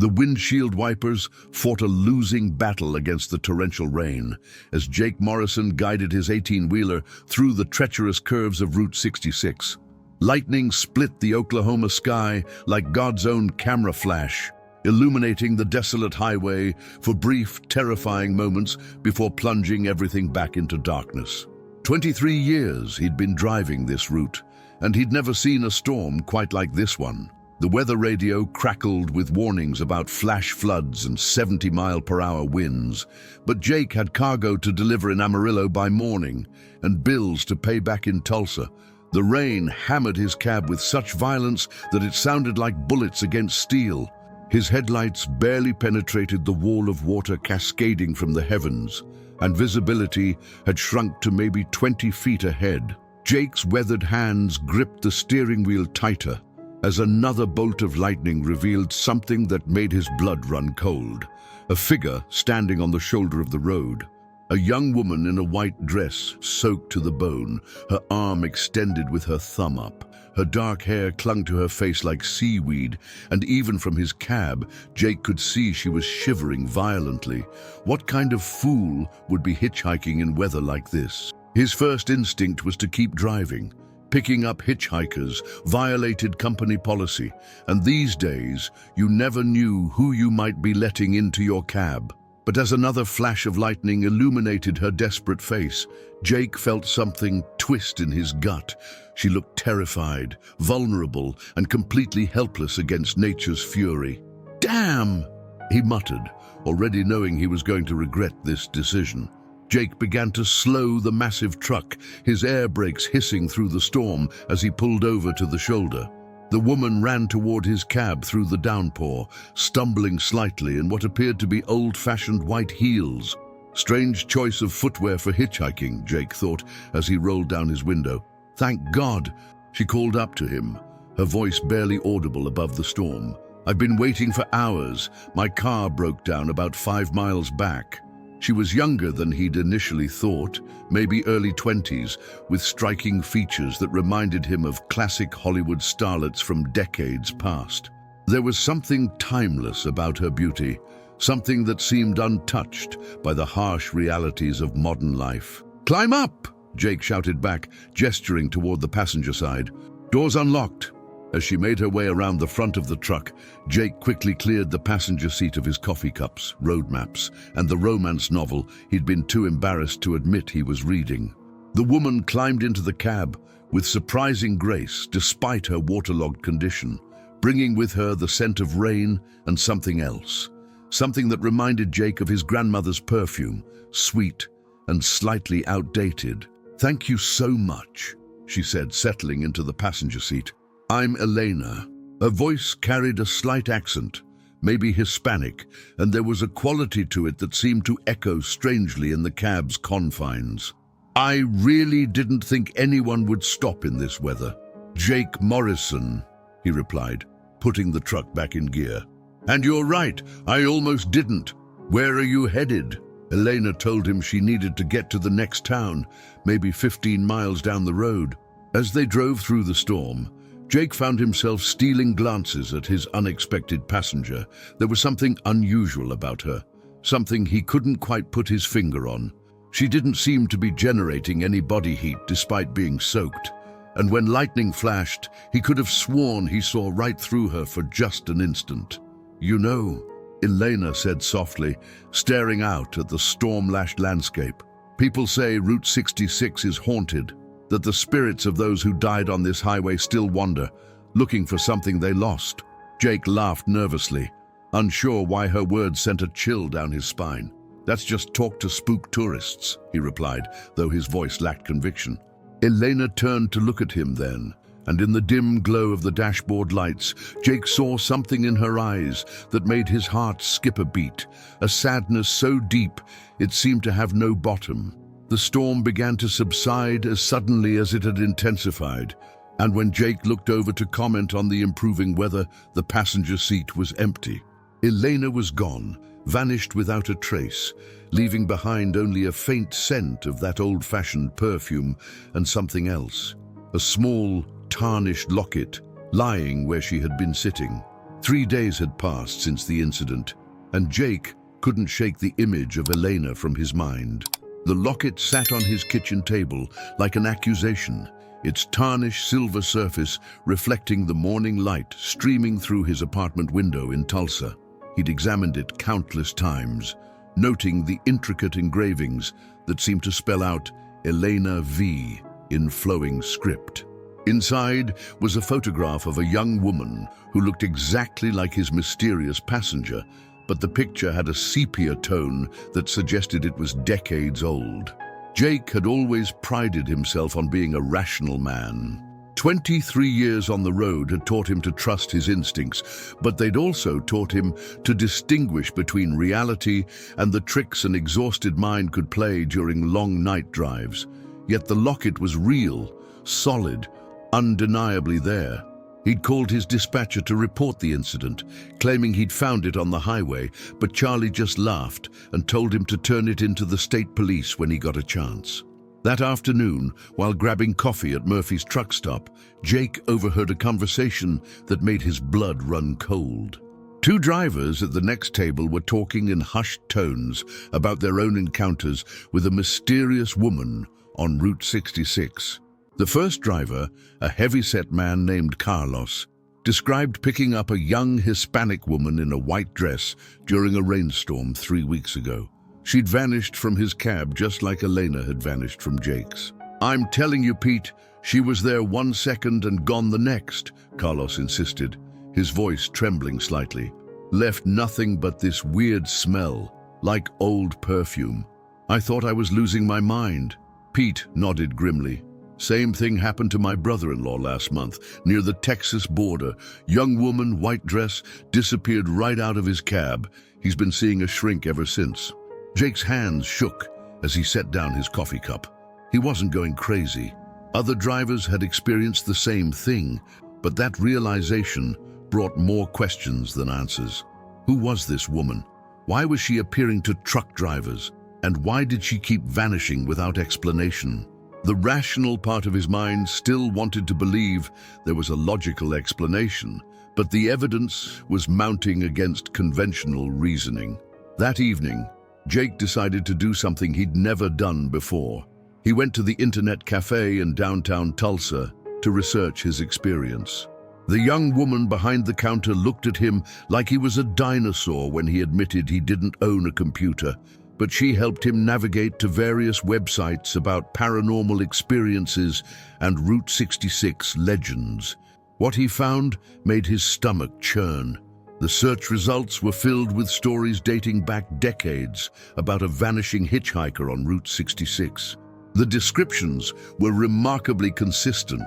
The windshield wipers fought a losing battle against the torrential rain as Jake Morrison guided his 18-wheeler through the treacherous curves of Route 66. Lightning split the Oklahoma sky like God's own camera flash, illuminating the desolate highway for brief, terrifying moments before plunging everything back into darkness. 23 years he'd been driving this route, and he'd never seen a storm quite like this one. The weather radio crackled with warnings about flash floods and 70-mile-per-hour winds, but Jake had cargo to deliver in Amarillo by morning and bills to pay back in Tulsa. The rain hammered his cab with such violence that it sounded like bullets against steel. His headlights barely penetrated the wall of water cascading from the heavens, and visibility had shrunk to maybe 20 feet ahead. Jake's weathered hands gripped the steering wheel tighter as another bolt of lightning revealed something that made his blood run cold. A figure standing on the shoulder of the road. A young woman in a white dress, soaked to the bone, her arm extended with her thumb up. Her dark hair clung to her face like seaweed, and even from his cab, Jake could see she was shivering violently. What kind of fool would be hitchhiking in weather like this? His first instinct was to keep driving. Picking up hitchhikers violated company policy, and these days you never knew who you might be letting into your cab. But as another flash of lightning illuminated her desperate face, Jake felt something twist in his gut. She looked terrified, vulnerable, and completely helpless against nature's fury. "Damn!" he muttered, already knowing he was going to regret this decision. Jake began to slow the massive truck, his air brakes hissing through the storm as he pulled over to the shoulder. The woman ran toward his cab through the downpour, stumbling slightly in what appeared to be old-fashioned white heels. Strange choice of footwear for hitchhiking, Jake thought as he rolled down his window. "Thank God," she called up to him, her voice barely audible above the storm. "I've been waiting for hours. My car broke down about 5 miles back." She was younger than he'd initially thought, maybe early 20s, with striking features that reminded him of classic Hollywood starlets from decades past. There was something timeless about her beauty, something that seemed untouched by the harsh realities of modern life. "Climb up!" Jake shouted back, gesturing toward the passenger side. "Doors unlocked." As she made her way around the front of the truck, Jake quickly cleared the passenger seat of his coffee cups, road maps, and the romance novel he'd been too embarrassed to admit he was reading. The woman climbed into the cab with surprising grace despite her waterlogged condition, bringing with her the scent of rain and something else. Something that reminded Jake of his grandmother's perfume, sweet and slightly outdated. "Thank you so much," she said, settling into the passenger seat. "I'm Elena." Her voice carried a slight accent, maybe Hispanic, and there was a quality to it that seemed to echo strangely in the cab's confines. "I really didn't think anyone would stop in this weather." "Jake Morrison," he replied, putting the truck back in gear. "And you're right, I almost didn't. Where are you headed?" Elena told him she needed to get to the next town, maybe 15 miles down the road. As they drove through the storm, Jake found himself stealing glances at his unexpected passenger. There was something unusual about her, something he couldn't quite put his finger on. She didn't seem to be generating any body heat despite being soaked, and when lightning flashed, he could have sworn he saw right through her for just an instant. "You know," Elena said softly, staring out at the storm-lashed landscape, "people say Route 66 is haunted, that the spirits of those who died on this highway still wander, looking for something they lost." Jake laughed nervously, unsure why her words sent a chill down his spine. "That's just talk to spook tourists," he replied, though his voice lacked conviction. Elena turned to look at him then, and in the dim glow of the dashboard lights, Jake saw something in her eyes that made his heart skip a beat, a sadness so deep it seemed to have no bottom. The storm began to subside as suddenly as it had intensified, and when Jake looked over to comment on the improving weather, the passenger seat was empty. Elena was gone, vanished without a trace, leaving behind only a faint scent of that old-fashioned perfume and something else, a small, tarnished locket lying where she had been sitting. 3 days had passed since the incident, and Jake couldn't shake the image of Elena from his mind. The locket sat on his kitchen table like an accusation, its tarnished silver surface reflecting the morning light streaming through his apartment window in Tulsa. He'd examined it countless times, noting the intricate engravings that seemed to spell out Elena V in flowing script. Inside was a photograph of a young woman who looked exactly like his mysterious passenger, but the picture had a sepia tone that suggested it was decades old. Jake had always prided himself on being a rational man. 23 years on the road had taught him to trust his instincts, but they'd also taught him to distinguish between reality and the tricks an exhausted mind could play during long night drives. Yet the locket was real, solid, undeniably there. He'd called his dispatcher to report the incident, claiming he'd found it on the highway, but Charlie just laughed and told him to turn it into the state police when he got a chance. That afternoon, while grabbing coffee at Murphy's truck stop, Jake overheard a conversation that made his blood run cold. Two drivers at the next table were talking in hushed tones about their own encounters with a mysterious woman on Route 66. The first driver, a heavy-set man named Carlos, described picking up a young Hispanic woman in a white dress during a rainstorm 3 weeks ago. She'd vanished from his cab just like Elena had vanished from Jake's. "I'm telling you, Pete, she was there 1 second and gone the next," Carlos insisted, his voice trembling slightly. "Left nothing but this weird smell, like old perfume. I thought I was losing my mind." Pete nodded grimly. "Same thing happened to my brother-in-law last month, near the Texas border. Young woman, white dress, disappeared right out of his cab. He's been seeing a shrink ever since." Jake's hands shook as he set down his coffee cup. He wasn't going crazy. Other drivers had experienced the same thing, but that realization brought more questions than answers. Who was this woman? Why was she appearing to truck drivers? And why did she keep vanishing without explanation? The rational part of his mind still wanted to believe there was a logical explanation, but the evidence was mounting against conventional reasoning. That evening, Jake decided to do something he'd never done before. He went to the internet cafe in downtown Tulsa to research his experience. The young woman behind the counter looked at him like he was a dinosaur when he admitted he didn't own a computer, but she helped him navigate to various websites about paranormal experiences and Route 66 legends. What he found made his stomach churn. The search results were filled with stories dating back decades about a vanishing hitchhiker on Route 66. The descriptions were remarkably consistent.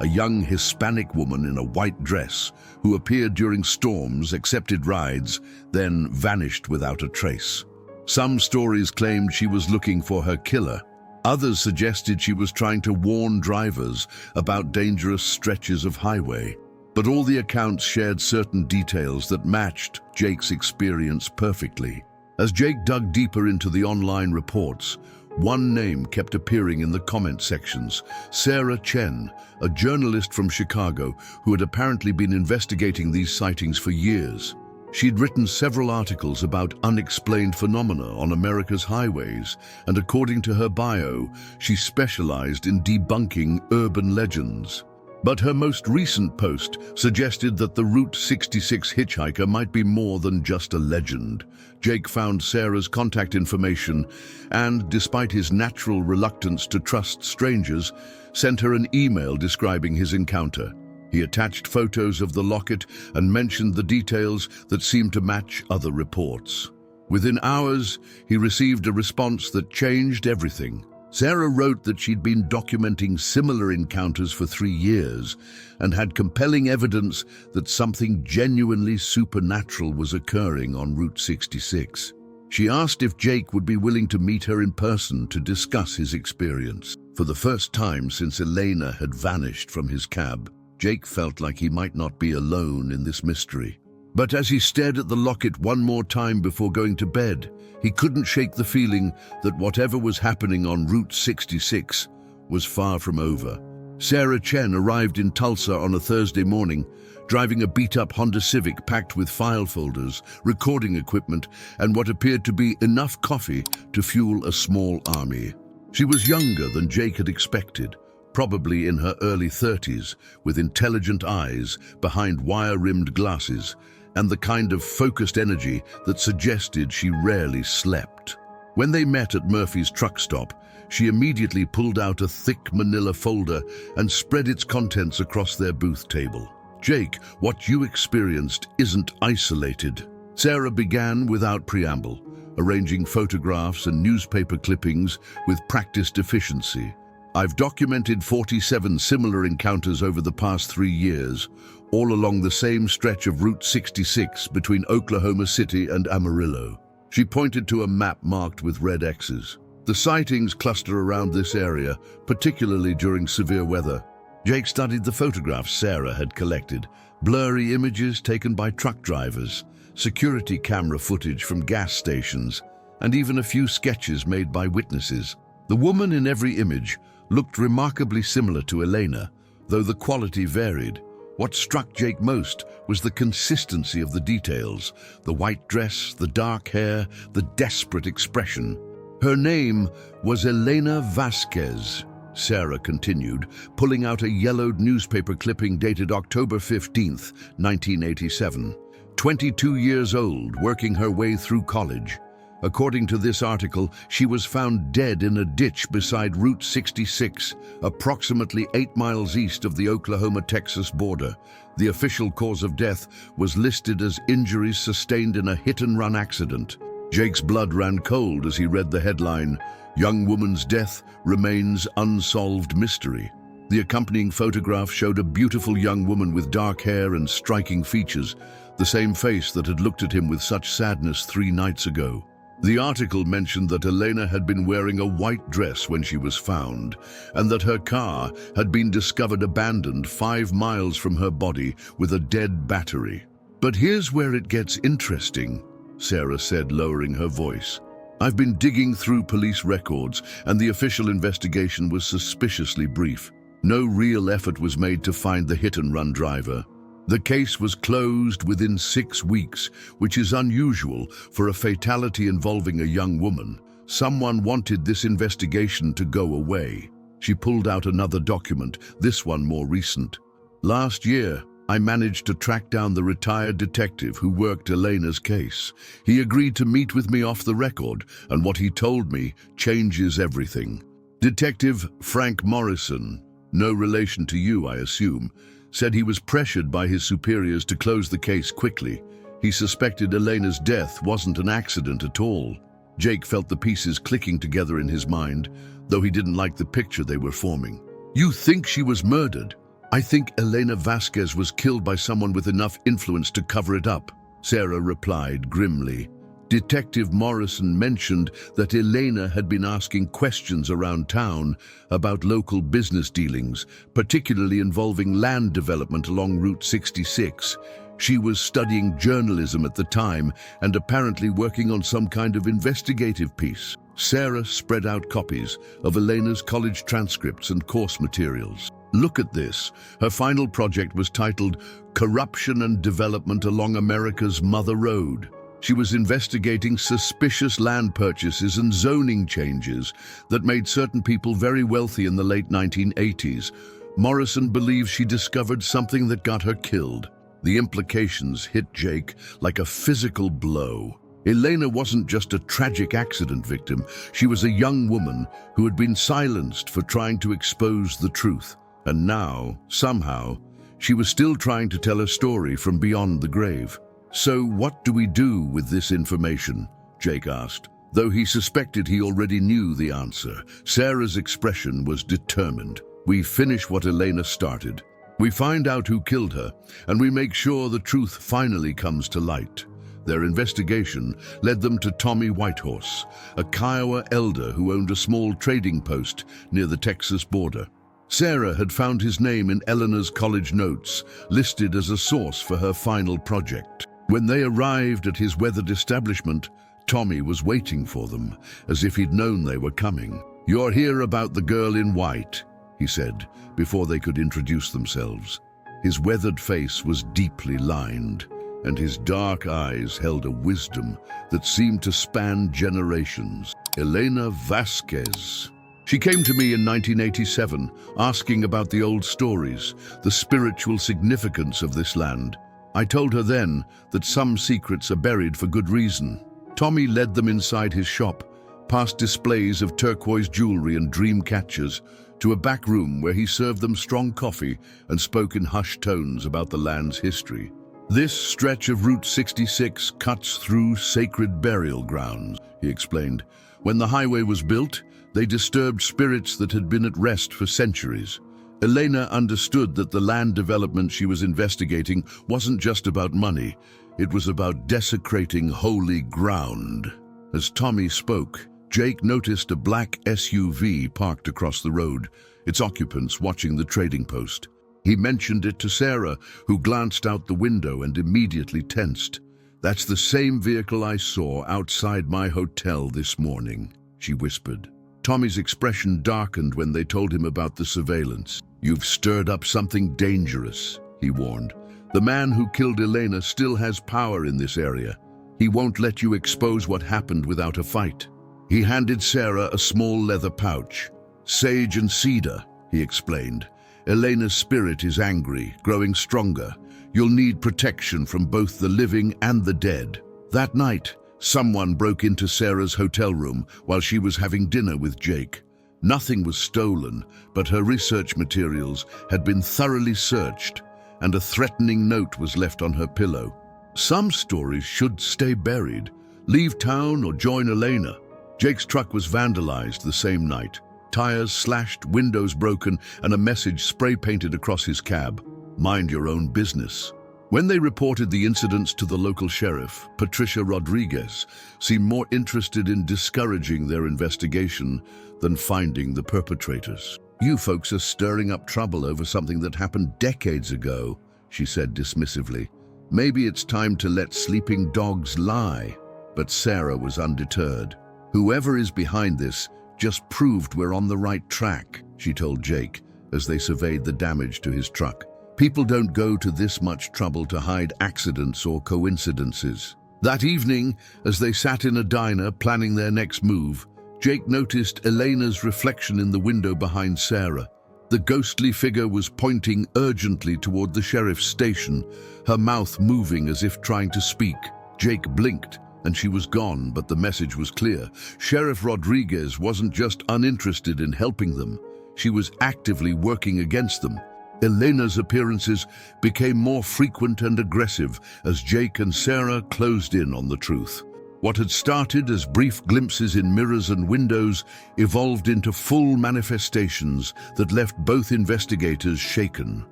A young Hispanic woman in a white dress who appeared during storms, accepted rides, then vanished without a trace. Some stories claimed she was looking for her killer. Others suggested she was trying to warn drivers about dangerous stretches of highway. But all the accounts shared certain details that matched Jake's experience perfectly. As Jake dug deeper into the online reports, one name kept appearing in the comment sections: Sarah Chen, a journalist from Chicago who had apparently been investigating these sightings for years. She'd written several articles about unexplained phenomena on America's highways, and according to her bio, she specialized in debunking urban legends. But her most recent post suggested that the Route 66 hitchhiker might be more than just a legend. Jake found Sarah's contact information and, despite his natural reluctance to trust strangers, sent her an email describing his encounter. He attached photos of the locket and mentioned the details that seemed to match other reports. Within hours, he received a response that changed everything. Sarah wrote that she'd been documenting similar encounters for 3 years and had compelling evidence that something genuinely supernatural was occurring on Route 66. She asked if Jake would be willing to meet her in person to discuss his experience. For the first time since Elena had vanished from his cab, Jake felt like he might not be alone in this mystery. But as he stared at the locket one more time before going to bed, he couldn't shake the feeling that whatever was happening on Route 66 was far from over. Sarah Chen arrived in Tulsa on a Thursday morning, driving a beat-up Honda Civic packed with file folders, recording equipment, and what appeared to be enough coffee to fuel a small army. She was younger than Jake had expected, probably in her early 30s, with intelligent eyes behind wire-rimmed glasses, and the kind of focused energy that suggested she rarely slept. When they met at Murphy's truck stop, she immediately pulled out a thick manila folder and spread its contents across their booth table. "Jake, what you experienced isn't isolated." Sarah began without preamble, arranging photographs and newspaper clippings with practiced efficiency. "I've documented 47 similar encounters over the past 3 years, all along the same stretch of Route 66 between Oklahoma City and Amarillo." She pointed to a map marked with red X's. "The sightings cluster around this area, particularly during severe weather." Jake studied the photographs Sarah had collected, blurry images taken by truck drivers, security camera footage from gas stations, and even a few sketches made by witnesses. The woman in every image looked remarkably similar to Elena, though the quality varied. What struck Jake most was the consistency of the details: the white dress, the dark hair, the desperate expression. "Her name was Elena Vasquez," Sarah continued, pulling out a yellowed newspaper clipping dated October 15th, 1987. 22 years old, working her way through college. According to this article, she was found dead in a ditch beside Route 66, approximately 8 miles east of the Oklahoma-Texas border. The official cause of death was listed as injuries sustained in a hit-and-run accident. Jake's blood ran cold as he read the headline, "Young woman's death remains unsolved mystery." The accompanying photograph showed a beautiful young woman with dark hair and striking features, the same face that had looked at him with such sadness 3 nights ago. The article mentioned that Elena had been wearing a white dress when she was found, and that her car had been discovered abandoned 5 miles from her body with a dead battery. "But here's where it gets interesting," Sarah said, lowering her voice. "I've been digging through police records, and the official investigation was suspiciously brief. No real effort was made to find the hit-and-run driver. The case was closed within 6 weeks, which is unusual for a fatality involving a young woman. Someone wanted this investigation to go away." She pulled out another document, this one more recent. "Last year, I managed to track down the retired detective who worked Elena's case. He agreed to meet with me off the record, and what he told me changes everything. Detective Frank Morrison, no relation to you, I assume, said he was pressured by his superiors to close the case quickly. He suspected Elena's death wasn't an accident at all." Jake felt the pieces clicking together in his mind, though he didn't like the picture they were forming. "You think she was murdered?" "I think Elena Vasquez was killed by someone with enough influence to cover it up," Sarah replied grimly. Detective Morrison mentioned that Elena had been asking questions around town about local business dealings, particularly involving land development along Route 66. She was studying journalism at the time and apparently working on some kind of investigative piece. Sarah spread out copies of Elena's college transcripts and course materials. "Look at this." Her final project was titled "Corruption and Development Along America's Mother Road." She was investigating suspicious land purchases and zoning changes that made certain people very wealthy in the late 1980s. Morrison believes she discovered something that got her killed. The implications hit Jake like a physical blow. Elena wasn't just a tragic accident victim. She was a young woman who had been silenced for trying to expose the truth. And now, somehow, she was still trying to tell her story from beyond the grave. "So what do we do with this information?" Jake asked. Though he suspected he already knew the answer, Sarah's expression was determined. "We finish what Elena started. We find out who killed her, and we make sure the truth finally comes to light." Their investigation led them to Tommy Whitehorse, a Kiowa elder who owned a small trading post near the Texas border. Sarah had found his name in Eleanor's college notes, listed as a source for her final project. When they arrived at his weathered establishment, Tommy was waiting for them, as if he'd known they were coming. "You're here about the girl in white," he said, before they could introduce themselves. His weathered face was deeply lined, and his dark eyes held a wisdom that seemed to span generations. Elena Vasquez. She came to me in 1987, asking about the old stories, the spiritual significance of this land. I told her then that some secrets are buried for good reason. Tommy led them inside his shop, past displays of turquoise jewelry and dream catchers, to a back room where he served them strong coffee and spoke in hushed tones about the land's history. This stretch of Route 66 cuts through sacred burial grounds, he explained. When the highway was built, they disturbed spirits that had been at rest for centuries. Elena understood that the land development she was investigating wasn't just about money, it was about desecrating holy ground. As Tommy spoke, Jake noticed a black SUV parked across the road, its occupants watching the trading post. He mentioned it to Sarah, who glanced out the window and immediately tensed. "That's the same vehicle I saw outside my hotel this morning," she whispered. Tommy's expression darkened when they told him about the surveillance. "You've stirred up something dangerous," he warned. "The man who killed Elena still has power in this area. He won't let you expose what happened without a fight." He handed Sarah a small leather pouch. "Sage and cedar," he explained. "Elena's spirit is angry, growing stronger. You'll need protection from both the living and the dead." That night, someone broke into Sarah's hotel room while she was having dinner with Jake. Nothing was stolen, but her research materials had been thoroughly searched, and a threatening note was left on her pillow. "Some stories should stay buried. Leave town or join Elena." Jake's truck was vandalized the same night. Tires slashed, windows broken, and a message spray-painted across his cab. "Mind your own business." When they reported the incidents to the local sheriff, Patricia Rodriguez seemed more interested in discouraging their investigation than finding the perpetrators. "You folks are stirring up trouble over something that happened decades ago," she said dismissively. "Maybe it's time to let sleeping dogs lie." But Sarah was undeterred. "Whoever is behind this just proved we're on the right track," she told Jake as they surveyed the damage to his truck. "People don't go to this much trouble to hide accidents or coincidences." That evening, as they sat in a diner planning their next move, Jake noticed Elena's reflection in the window behind Sarah. The ghostly figure was pointing urgently toward the sheriff's station, her mouth moving as if trying to speak. Jake blinked, and she was gone, but the message was clear. Sheriff Rodriguez wasn't just uninterested in helping them, she was actively working against them. Elena's appearances became more frequent and aggressive as Jake and Sarah closed in on the truth. What had started as brief glimpses in mirrors and windows evolved into full manifestations that left both investigators shaken.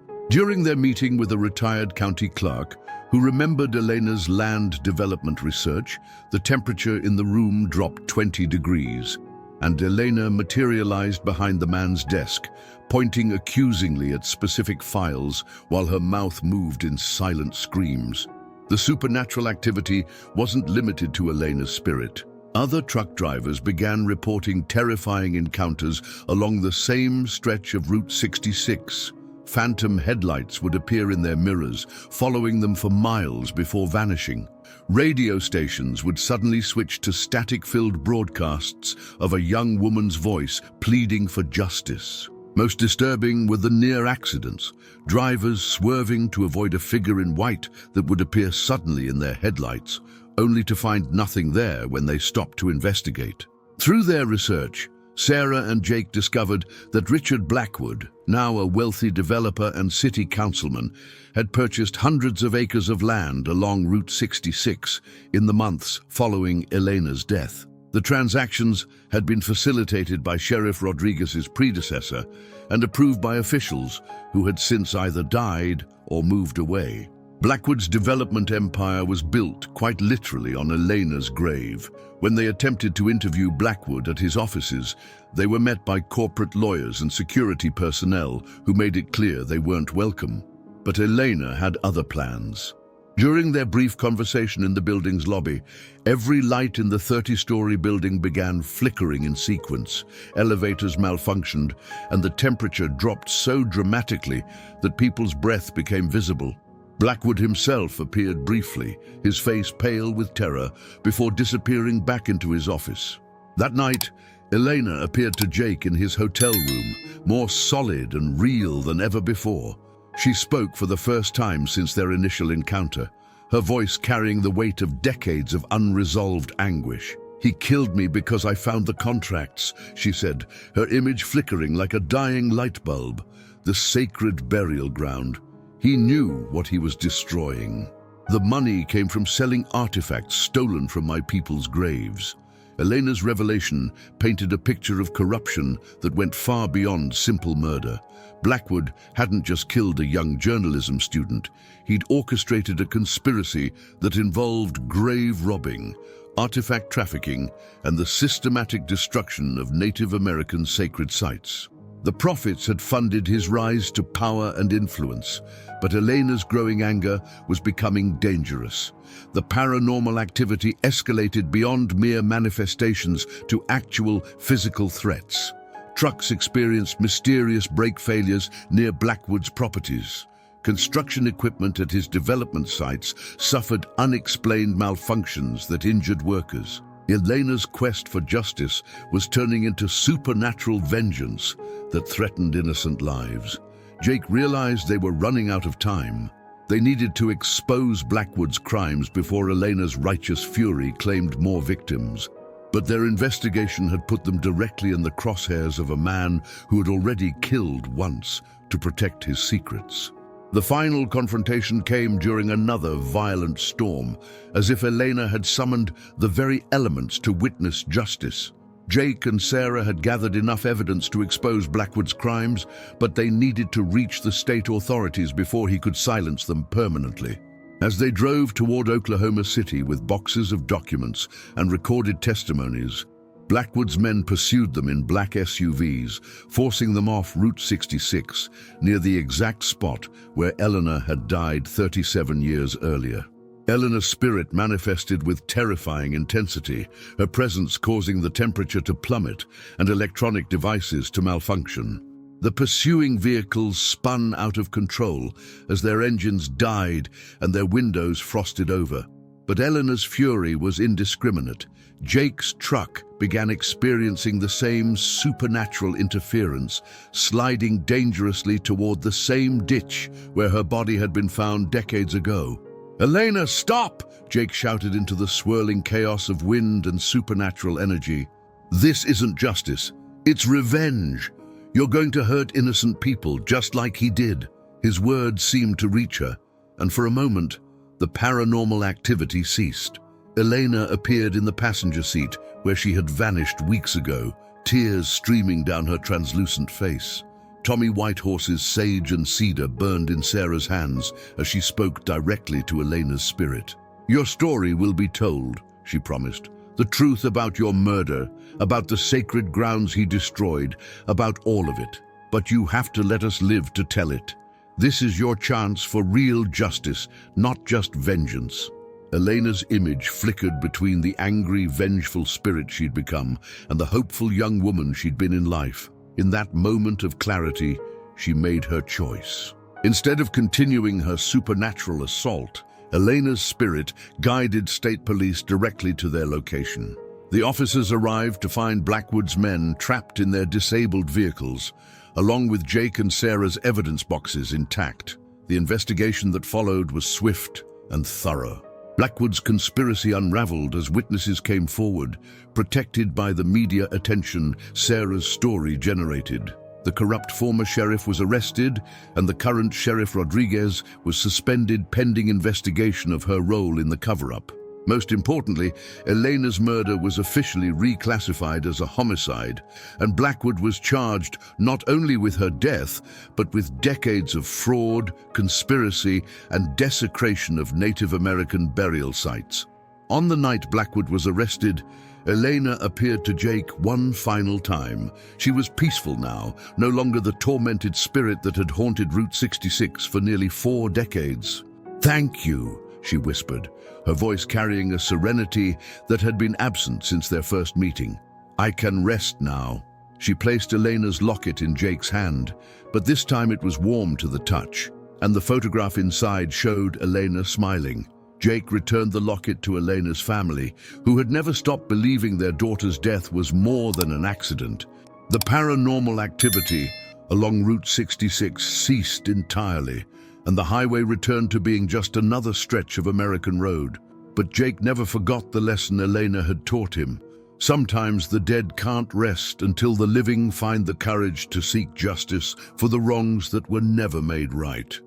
During their meeting with a retired county clerk, who remembered Elena's land development research, the temperature in the room dropped 20 degrees, and Elena materialized behind the man's desk, pointing accusingly at specific files while her mouth moved in silent screams. The supernatural activity wasn't limited to Elena's spirit. Other truck drivers began reporting terrifying encounters along the same stretch of Route 66. Phantom headlights would appear in their mirrors, following them for miles before vanishing. Radio stations would suddenly switch to static-filled broadcasts of a young woman's voice pleading for justice. Most disturbing were the near accidents, drivers swerving to avoid a figure in white that would appear suddenly in their headlights, only to find nothing there when they stopped to investigate. Through their research, Sarah and Jake discovered that Richard Blackwood, now a wealthy developer and city councilman, had purchased hundreds of acres of land along Route 66 in the months following Elena's death. The transactions had been facilitated by Sheriff Rodriguez's predecessor and approved by officials who had since either died or moved away. Blackwood's development empire was built quite literally on Elena's grave. When they attempted to interview Blackwood at his offices, they were met by corporate lawyers and security personnel who made it clear they weren't welcome. But Elena had other plans. During their brief conversation in the building's lobby, every light in the 30-story building began flickering in sequence. Elevators malfunctioned, and the temperature dropped so dramatically that people's breath became visible. Blackwood himself appeared briefly, his face pale with terror, before disappearing back into his office. That night, Elena appeared to Jake in his hotel room, more solid and real than ever before. She spoke for the first time since their initial encounter, her voice carrying the weight of decades of unresolved anguish. "He killed me because I found the contracts," she said, her image flickering like a dying light bulb. The sacred burial ground. He knew what he was destroying. The money came from selling artifacts stolen from my people's graves. Elena's revelation painted a picture of corruption that went far beyond simple murder. Blackwood hadn't just killed a young journalism student. He'd orchestrated a conspiracy that involved grave robbing, artifact trafficking, and the systematic destruction of Native American sacred sites. The profits had funded his rise to power and influence, but Elena's growing anger was becoming dangerous. The paranormal activity escalated beyond mere manifestations to actual physical threats. Trucks experienced mysterious brake failures near Blackwood's properties. Construction equipment at his development sites suffered unexplained malfunctions that injured workers. Elena's quest for justice was turning into supernatural vengeance that threatened innocent lives. Jake realized they were running out of time. They needed to expose Blackwood's crimes before Elena's righteous fury claimed more victims. But their investigation had put them directly in the crosshairs of a man who had already killed once to protect his secrets. The final confrontation came during another violent storm, as if Elena had summoned the very elements to witness justice. Jake and Sarah had gathered enough evidence to expose Blackwood's crimes, but they needed to reach the state authorities before he could silence them permanently. As they drove toward Oklahoma City with boxes of documents and recorded testimonies, Blackwood's men pursued them in black SUVs, forcing them off Route 66, near the exact spot where Elena had died 37 years earlier. Elena's spirit manifested with terrifying intensity, her presence causing the temperature to plummet and electronic devices to malfunction. The pursuing vehicles spun out of control as their engines died and their windows frosted over. But Elena's fury was indiscriminate. Jake's truck began experiencing the same supernatural interference, sliding dangerously toward the same ditch where her body had been found decades ago. "Elena, stop!" Jake shouted into the swirling chaos of wind and supernatural energy. "This isn't justice. It's revenge. You're going to hurt innocent people just like he did." His words seemed to reach her, and for a moment, the paranormal activity ceased. Elena appeared in the passenger seat where she had vanished weeks ago, tears streaming down her translucent face. Tommy Whitehorse's sage and cedar burned in Sarah's hands as she spoke directly to Elena's spirit. "Your story will be told," she promised. "The truth about your murder, about the sacred grounds he destroyed, about all of it. But you have to let us live to tell it. This is your chance for real justice, not just vengeance." Elena's image flickered between the angry, vengeful spirit she'd become and the hopeful young woman she'd been in life. In that moment of clarity, she made her choice. Instead of continuing her supernatural assault, Elena's spirit guided state police directly to their location. The officers arrived to find Blackwood's men trapped in their disabled vehicles, along with Jake and Sarah's evidence boxes intact. The investigation that followed was swift and thorough. Blackwood's conspiracy unraveled as witnesses came forward, protected by the media attention Sarah's story generated. The corrupt former sheriff was arrested, and the current Sheriff Rodriguez was suspended pending investigation of her role in the cover-up. Most importantly, Elena's murder was officially reclassified as a homicide, and Blackwood was charged not only with her death, but with decades of fraud, conspiracy, and desecration of Native American burial sites. On the night Blackwood was arrested, Elena appeared to Jake one final time. She was peaceful now, no longer the tormented spirit that had haunted Route 66 for nearly 4 decades. "Thank you," she whispered, her voice carrying a serenity that had been absent since their first meeting. "I can rest now." She placed Elena's locket in Jake's hand, but this time it was warm to the touch, and the photograph inside showed Elena smiling. Jake returned the locket to Elena's family, who had never stopped believing their daughter's death was more than an accident. The paranormal activity along Route 66 ceased entirely, and the highway returned to being just another stretch of American road. But Jake never forgot the lesson Elena had taught him. Sometimes the dead can't rest until the living find the courage to seek justice for the wrongs that were never made right.